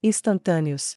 instantâneos.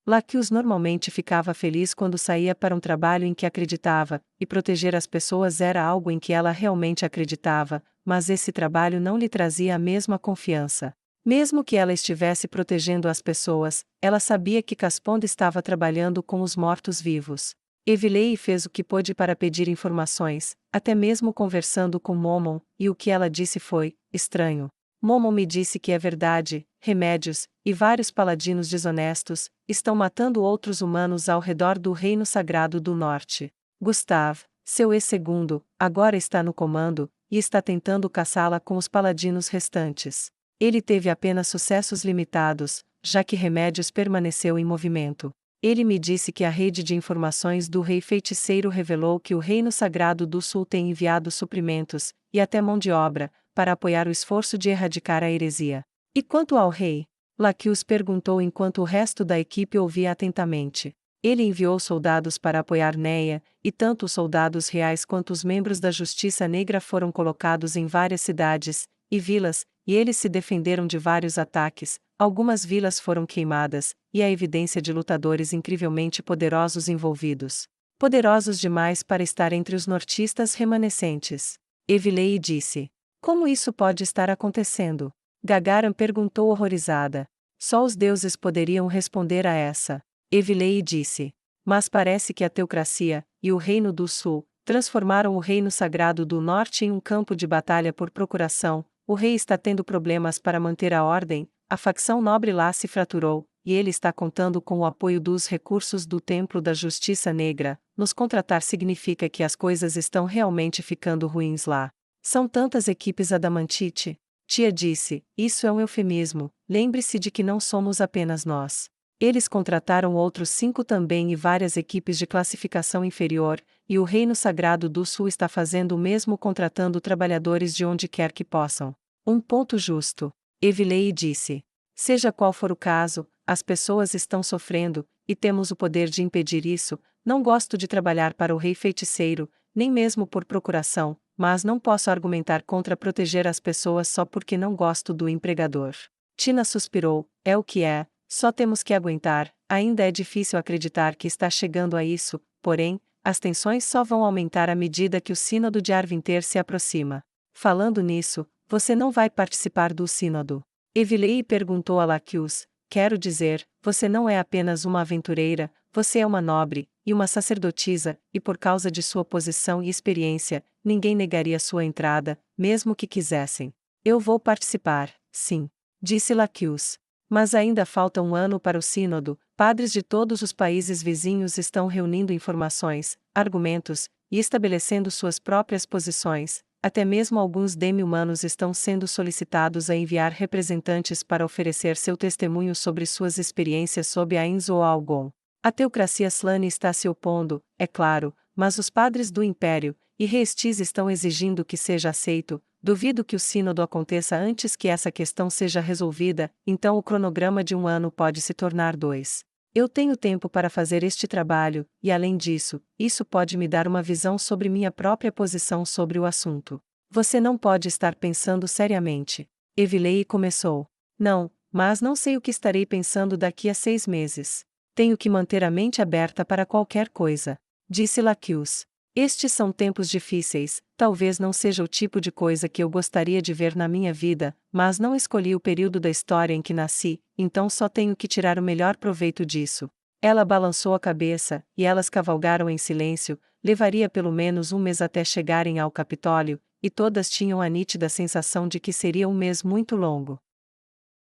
Lacus normalmente ficava feliz quando saía para um trabalho em que acreditava, e proteger as pessoas era algo em que ela realmente acreditava, mas esse trabalho não lhe trazia a mesma confiança. Mesmo que ela estivesse protegendo as pessoas, ela sabia que Caspond estava trabalhando com os mortos-vivos. Evilei fez o que pôde para pedir informações, até mesmo conversando com Momon, e o que ela disse foi: estranho. Momon me disse que é verdade, remédios, e vários paladinos desonestos, estão matando outros humanos ao redor do Reino Sagrado do Norte. Gustave, seu ex-segundo, agora está no comando, e está tentando caçá-la com os paladinos restantes. Ele teve apenas sucessos limitados, já que Remédios permaneceu em movimento. Ele me disse que a rede de informações do Rei Feiticeiro revelou que o Reino Sagrado do Sul tem enviado suprimentos, e até mão de obra, para apoiar o esforço de erradicar a heresia. E quanto ao rei? Lacus perguntou enquanto o resto da equipe ouvia atentamente. Ele enviou soldados para apoiar Neia, e tanto os soldados reais quanto os membros da Justiça Negra foram colocados em várias cidades e vilas, e eles se defenderam de vários ataques. Algumas vilas foram queimadas, e há evidência de lutadores incrivelmente poderosos envolvidos. Poderosos demais para estar entre os nortistas remanescentes. Evilei disse: como isso pode estar acontecendo? Gagaram perguntou horrorizada. Só os deuses poderiam responder a essa. Evilei disse: mas parece que a teocracia, e o Reino do Sul, transformaram o Reino Sagrado do Norte em um campo de batalha por procuração. O rei está tendo problemas para manter a ordem, a facção nobre lá se fraturou, e ele está contando com o apoio dos recursos do Templo da Justiça Negra. Nos contratar significa que as coisas estão realmente ficando ruins lá. São tantas equipes adamantite. Tia disse, isso é um eufemismo, lembre-se de que não somos apenas nós. Eles contrataram outros 5 também e várias equipes de classificação inferior, e o Reino Sagrado do Sul está fazendo o mesmo contratando trabalhadores de onde quer que possam. Um ponto justo. Evilei disse. Seja qual for o caso, as pessoas estão sofrendo, e temos o poder de impedir isso. Não gosto de trabalhar para o Rei Feiticeiro, nem mesmo por procuração, mas não posso argumentar contra proteger as pessoas só porque não gosto do empregador. Tina suspirou, é o que é, só temos que aguentar. Ainda é difícil acreditar que está chegando a isso, porém, as tensões só vão aumentar à medida que o Sínodo de Arvinter se aproxima. Falando nisso, você não vai participar do Sínodo. Evilei perguntou a Lacus, quero dizer, você não é apenas uma aventureira, você é uma nobre, e uma sacerdotisa, e por causa de sua posição e experiência, ninguém negaria sua entrada, mesmo que quisessem. Eu vou participar, sim, disse Lacus. Mas ainda falta um ano para o Sínodo, padres de todos os países vizinhos estão reunindo informações, argumentos, e estabelecendo suas próprias posições, até mesmo alguns demi-humanos estão sendo solicitados a enviar representantes para oferecer seu testemunho sobre suas experiências sob a Inzo ou Algon. A teocracia Slane está se opondo, é claro, mas os padres do Império e Reestis estão exigindo que seja aceito. Duvido que o sínodo aconteça antes que essa questão seja resolvida, então o cronograma de um ano pode se tornar 2. Eu tenho tempo para fazer este trabalho, e além disso, isso pode me dar uma visão sobre minha própria posição sobre o assunto. Você não pode estar pensando seriamente. Evilei começou. Não, mas não sei o que estarei pensando daqui a 6 meses. Tenho que manter a mente aberta para qualquer coisa, disse Lacus. Estes são tempos difíceis, talvez não seja o tipo de coisa que eu gostaria de ver na minha vida, mas não escolhi o período da história em que nasci, então só tenho que tirar o melhor proveito disso. Ela balançou a cabeça, e elas cavalgaram em silêncio. Levaria pelo menos um mês até chegarem ao Capitólio, e todas tinham a nítida sensação de que seria um mês muito longo.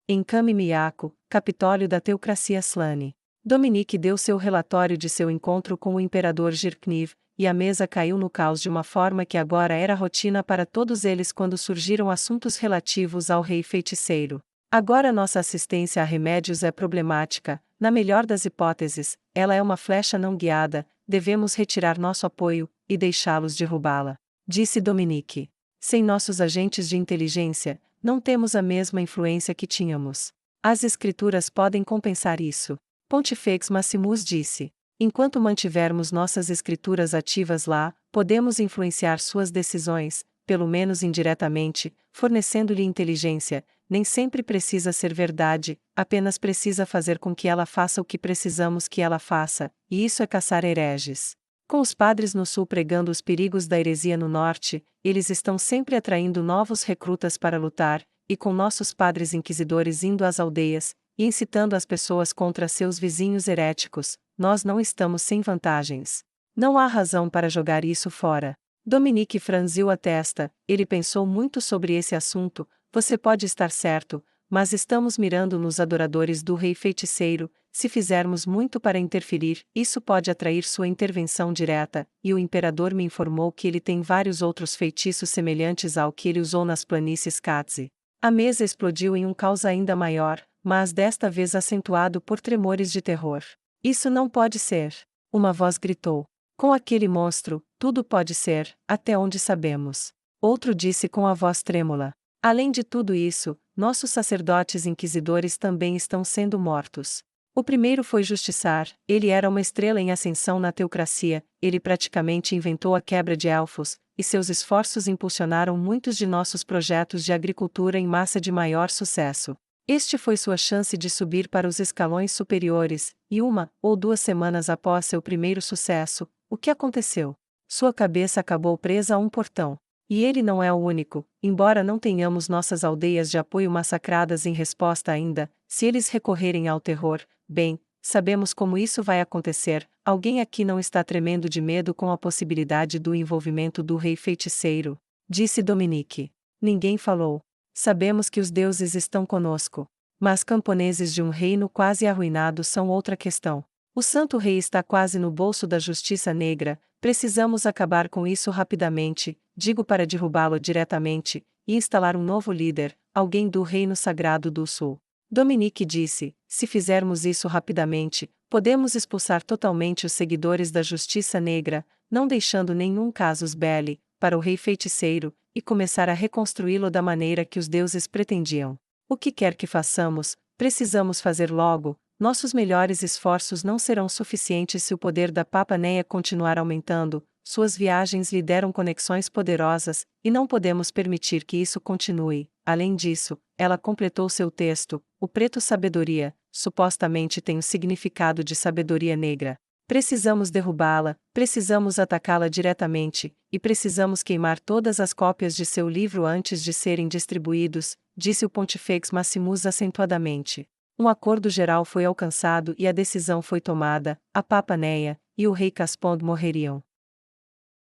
Em Kami-Miyako, Capitólio da Teocracia Slane. Dominique deu seu relatório de seu encontro com o imperador Jirkniv, e a mesa caiu no caos de uma forma que agora era rotina para todos eles quando surgiram assuntos relativos ao rei feiticeiro. Agora nossa assistência a remédios é problemática, na melhor das hipóteses, ela é uma flecha não guiada, devemos retirar nosso apoio, e deixá-los derrubá-la. Disse Dominique. Sem nossos agentes de inteligência, não temos a mesma influência que tínhamos. As escrituras podem compensar isso. Pontifex Maximus disse. Enquanto mantivermos nossas escrituras ativas lá, podemos influenciar suas decisões. pelo menos indiretamente, fornecendo-lhe inteligência, nem sempre precisa ser verdade, apenas precisa fazer com que ela faça o que precisamos que ela faça, e isso é caçar hereges. Com os padres no sul pregando os perigos da heresia no norte, eles estão sempre atraindo novos recrutas para lutar, e com nossos padres inquisidores indo às aldeias, e incitando as pessoas contra seus vizinhos heréticos, nós não estamos sem vantagens. Não há razão para jogar isso fora. Dominique franziu a testa, ele pensou muito sobre esse assunto. Você pode estar certo, mas estamos mirando nos adoradores do rei feiticeiro. Se fizermos muito para interferir, isso pode atrair sua intervenção direta, e o imperador me informou que ele tem vários outros feitiços semelhantes ao que ele usou nas planícies Katze. A mesa explodiu em um caos ainda maior, mas desta vez acentuado por tremores de terror. Isso não pode ser! Uma voz gritou. Com aquele monstro, tudo pode ser, até onde sabemos. Outro disse com a voz trêmula. Além de tudo isso, nossos sacerdotes inquisidores também estão sendo mortos. O primeiro foi Justiçar, ele era uma estrela em ascensão na teocracia, ele praticamente inventou a quebra de elfos, e seus esforços impulsionaram muitos de nossos projetos de agricultura em massa de maior sucesso. Este foi sua chance de subir para os escalões superiores, e 1 ou 2 semanas após seu primeiro sucesso, o que aconteceu? Sua cabeça acabou presa a um portão. E ele não é o único, embora não tenhamos nossas aldeias de apoio massacradas em resposta ainda, se eles recorrerem ao terror, bem, sabemos como isso vai acontecer. Alguém aqui não está tremendo de medo com a possibilidade do envolvimento do rei feiticeiro? Disse Dominique. Ninguém falou. Sabemos que os deuses estão conosco. Mas camponeses de um reino quase arruinado são outra questão. O Santo Rei está quase no bolso da Justiça Negra, precisamos acabar com isso rapidamente, digo para derrubá-lo diretamente, e instalar um novo líder, alguém do Reino Sagrado do Sul. Dominique disse, se fizermos isso rapidamente, podemos expulsar totalmente os seguidores da Justiça Negra, não deixando nenhum casus belli, para o Rei Feiticeiro, e começar a reconstruí-lo da maneira que os deuses pretendiam. O que quer que façamos, precisamos fazer logo. Nossos melhores esforços não serão suficientes se o poder da Papa Neia continuar aumentando, suas viagens lhe deram conexões poderosas, e não podemos permitir que isso continue. Além disso, ela completou seu texto, o preto sabedoria, supostamente tem o significado de sabedoria negra. Precisamos derrubá-la, precisamos atacá-la diretamente, e precisamos queimar todas as cópias de seu livro antes de serem distribuídos, disse o Pontifex Maximus acentuadamente. Um acordo geral foi alcançado e a decisão foi tomada, a Papa Neia e o rei Caspond morreriam.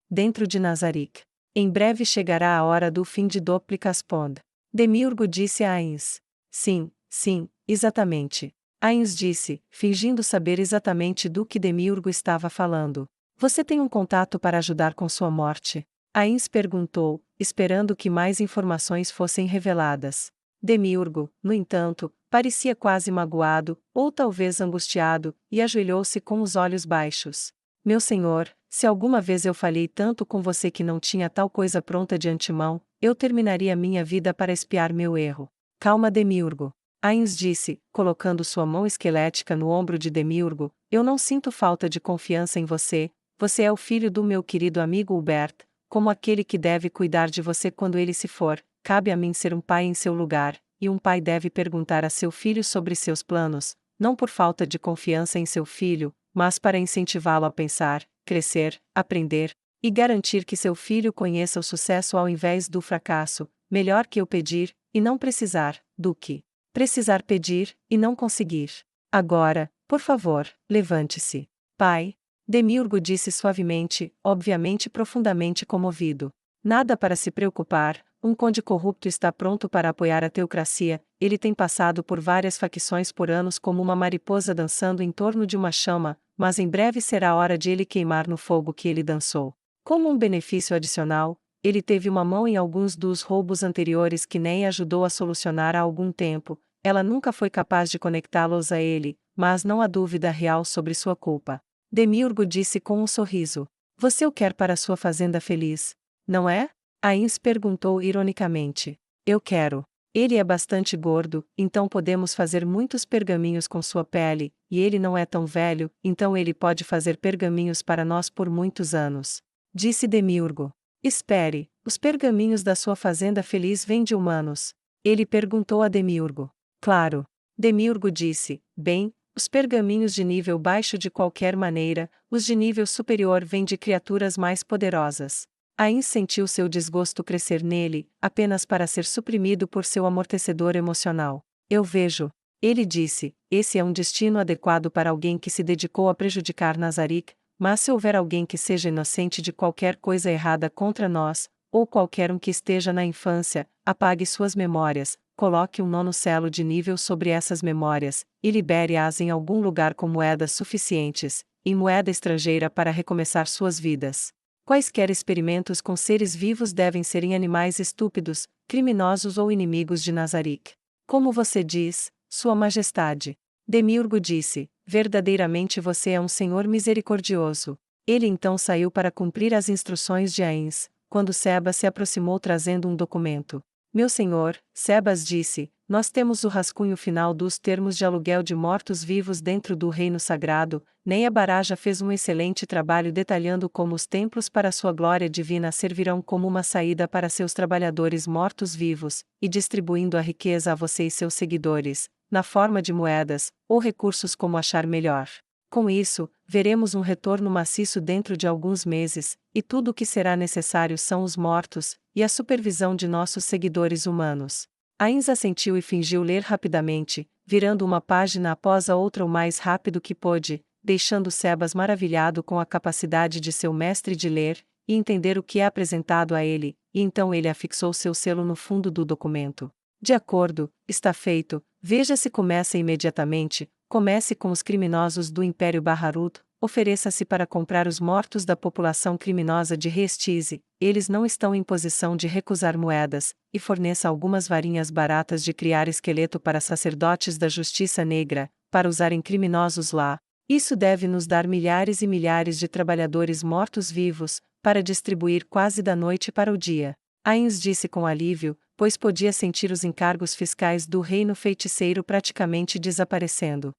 Dentro de Nazarick. Em breve chegará a hora do fim de Dopli Caspond. Demiurgo disse a Ains. Sim, exatamente. Ains disse, fingindo saber exatamente do que Demiurgo estava falando. Você tem um contato para ajudar com sua morte? Ains perguntou, esperando que mais informações fossem reveladas. Demiurgo, no entanto, parecia quase magoado, ou talvez angustiado, e ajoelhou-se com os olhos baixos. Meu senhor, se alguma vez eu falhei tanto com você que não tinha tal coisa pronta de antemão, eu terminaria minha vida para expiar meu erro. Calma, Demiurgo. Ains disse, colocando sua mão esquelética no ombro de Demiurgo, eu não sinto falta de confiança em você, você é o filho do meu querido amigo Hubert, como aquele que deve cuidar de você quando ele se for. Cabe a mim ser um pai em seu lugar, e um pai deve perguntar a seu filho sobre seus planos, não por falta de confiança em seu filho, mas para incentivá-lo a pensar, crescer, aprender, e garantir que seu filho conheça o sucesso ao invés do fracasso, melhor que eu pedir, e não precisar, do que precisar pedir, e não conseguir. Agora, por favor, levante-se. Pai, Demiurgo disse suavemente, obviamente profundamente comovido. Nada para se preocupar, um conde corrupto está pronto para apoiar a teocracia, ele tem passado por várias facções por anos como uma mariposa dançando em torno de uma chama, mas em breve será hora de ele queimar no fogo que ele dançou. Como um benefício adicional, ele teve uma mão em alguns dos roubos anteriores que Ney ajudou a solucionar há algum tempo, ela nunca foi capaz de conectá-los a ele, mas não há dúvida real sobre sua culpa. Demiurgo disse com um sorriso. Você o quer para sua fazenda feliz, não é? Ains perguntou ironicamente. Eu quero. Ele é bastante gordo, então podemos fazer muitos pergaminhos com sua pele, e ele não é tão velho, então ele pode fazer pergaminhos para nós por muitos anos. Disse Demiurgo. Espere, os pergaminhos da sua fazenda feliz vêm de humanos? Ele perguntou a Demiurgo. Claro. Demiurgo disse, bem, os pergaminhos de nível baixo de qualquer maneira, os de nível superior vêm de criaturas mais poderosas. Ain sentiu seu desgosto crescer nele, apenas para ser suprimido por seu amortecedor emocional. Eu vejo. Ele disse, esse é um destino adequado para alguém que se dedicou a prejudicar Nazarick, mas se houver alguém que seja inocente de qualquer coisa errada contra nós, ou qualquer um que esteja na infância, apague suas memórias, coloque um nono selo de nível sobre essas memórias, e libere-as em algum lugar com moedas suficientes, em moeda estrangeira para recomeçar suas vidas. Quaisquer experimentos com seres vivos devem ser em animais estúpidos, criminosos ou inimigos de Nazarick. Como você diz, Sua Majestade. Demiurgo disse, verdadeiramente você é um senhor misericordioso. Ele então saiu para cumprir as instruções de Ains, quando Sebas se aproximou trazendo um documento. Meu senhor, Sebas disse, nós temos o rascunho final dos termos de aluguel de mortos-vivos dentro do reino sagrado. Neia Baraja fez um excelente trabalho detalhando como os templos para sua glória divina servirão como uma saída para seus trabalhadores mortos-vivos, e distribuindo a riqueza a você e seus seguidores, na forma de moedas, ou recursos como achar melhor. Com isso, veremos um retorno maciço dentro de alguns meses, e tudo o que será necessário são os mortos, e a supervisão de nossos seguidores humanos. Ains assentiu e fingiu ler rapidamente, virando uma página após a outra o mais rápido que pôde, deixando Sebas maravilhado com a capacidade de seu mestre de ler e entender o que é apresentado a ele, e então ele afixou seu selo no fundo do documento. De acordo, está feito, veja se começa imediatamente. Comece com os criminosos do Império Baharut, ofereça-se para comprar os mortos da população criminosa de Restize, eles não estão em posição de recusar moedas, e forneça algumas varinhas baratas de criar esqueleto para sacerdotes da Justiça Negra, para usarem criminosos lá. Isso deve nos dar milhares e milhares de trabalhadores mortos-vivos, para distribuir quase da noite para o dia. Ains disse com alívio, pois podia sentir os encargos fiscais do reino feiticeiro praticamente desaparecendo.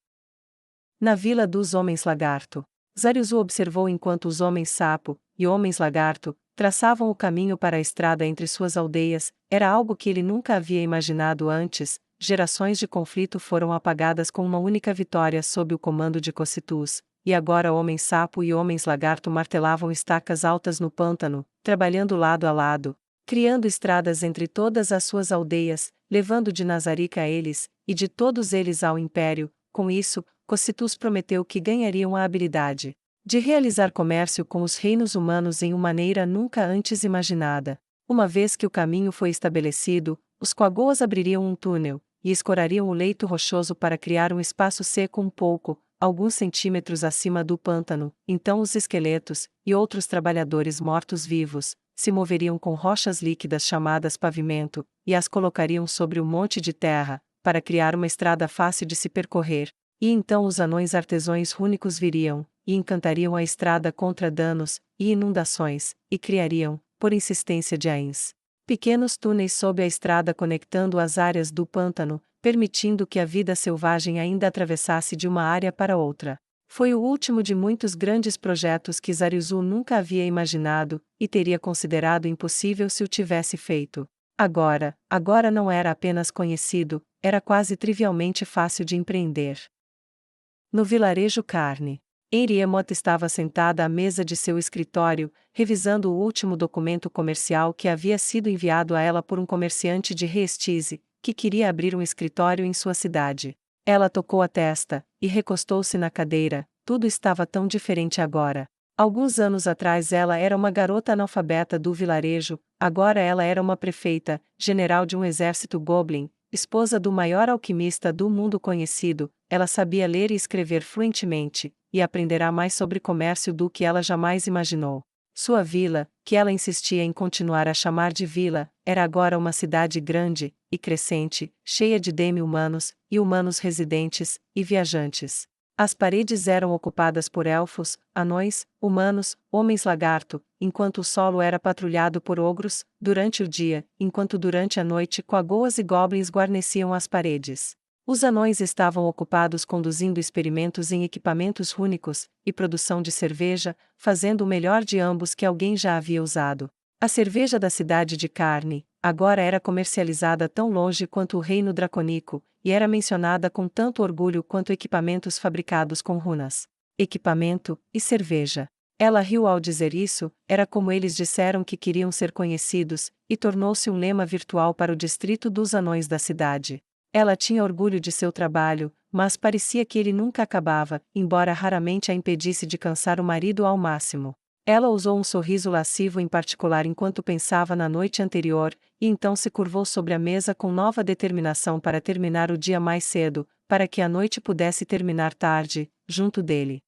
Na vila dos Homens-Lagarto, Zariuzu observou enquanto os Homens-Sapo e Homens-Lagarto traçavam o caminho para a estrada entre suas aldeias. Era algo que ele nunca havia imaginado antes. Gerações de conflito foram apagadas com uma única vitória sob o comando de Cocytus, e agora Homem-Sapo e Homens-Lagarto martelavam estacas altas no pântano, trabalhando lado a lado, criando estradas entre todas as suas aldeias, levando de Nazarick a eles, e de todos eles ao Império. Com isso, Cocytus prometeu que ganhariam a habilidade de realizar comércio com os reinos humanos em uma maneira nunca antes imaginada. Uma vez que o caminho foi estabelecido, os Quagoas abririam um túnel, e escorariam o leito rochoso para criar um espaço seco alguns centímetros acima do pântano. Então os esqueletos, e outros trabalhadores mortos-vivos, se moveriam com rochas líquidas chamadas pavimento, e as colocariam sobre o monte de terra, para criar uma estrada fácil de se percorrer. E então os anões artesãos rúnicos viriam, e encantariam a estrada contra danos e inundações, e criariam, por insistência de Ains, pequenos túneis sob a estrada conectando as áreas do pântano, permitindo que a vida selvagem ainda atravessasse de uma área para outra. Foi o último de muitos grandes projetos que Zariuzu nunca havia imaginado, e teria considerado impossível se o tivesse feito. Agora não era apenas conhecido, era quase trivialmente fácil de empreender. No vilarejo Carne, Henriemot estava sentada à mesa de seu escritório, revisando o último documento comercial que havia sido enviado a ela por um comerciante de Restize, que queria abrir um escritório em sua cidade. Ela tocou a testa, e recostou-se na cadeira. Tudo estava tão diferente agora. Alguns anos atrás ela era uma garota analfabeta do vilarejo, agora ela era uma prefeita, general de um exército Goblin, esposa do maior alquimista do mundo conhecido. Ela sabia ler e escrever fluentemente, e aprenderá mais sobre comércio do que ela jamais imaginou. Sua vila, que ela insistia em continuar a chamar de vila, era agora uma cidade grande e crescente, cheia de demi-humanos, e humanos residentes e viajantes. As paredes eram ocupadas por elfos, anões, humanos, homens-lagarto, enquanto o solo era patrulhado por ogros, durante o dia, enquanto durante a noite quagoas e goblins guarneciam as paredes. Os anões estavam ocupados conduzindo experimentos em equipamentos rúnicos, e produção de cerveja, fazendo o melhor de ambos que alguém já havia usado. A cerveja da cidade de Carne, agora era comercializada tão longe quanto o reino dracônico, e era mencionada com tanto orgulho quanto equipamentos fabricados com runas. Equipamento e cerveja. Ela riu ao dizer isso, era como eles disseram que queriam ser conhecidos, e tornou-se um lema virtual para o distrito dos anões da cidade. Ela tinha orgulho de seu trabalho, mas parecia que ele nunca acabava, embora raramente a impedisse de cansar o marido ao máximo. Ela usou um sorriso lascivo em particular enquanto pensava na noite anterior, e então se curvou sobre a mesa com nova determinação para terminar o dia mais cedo, para que a noite pudesse terminar tarde, junto dele.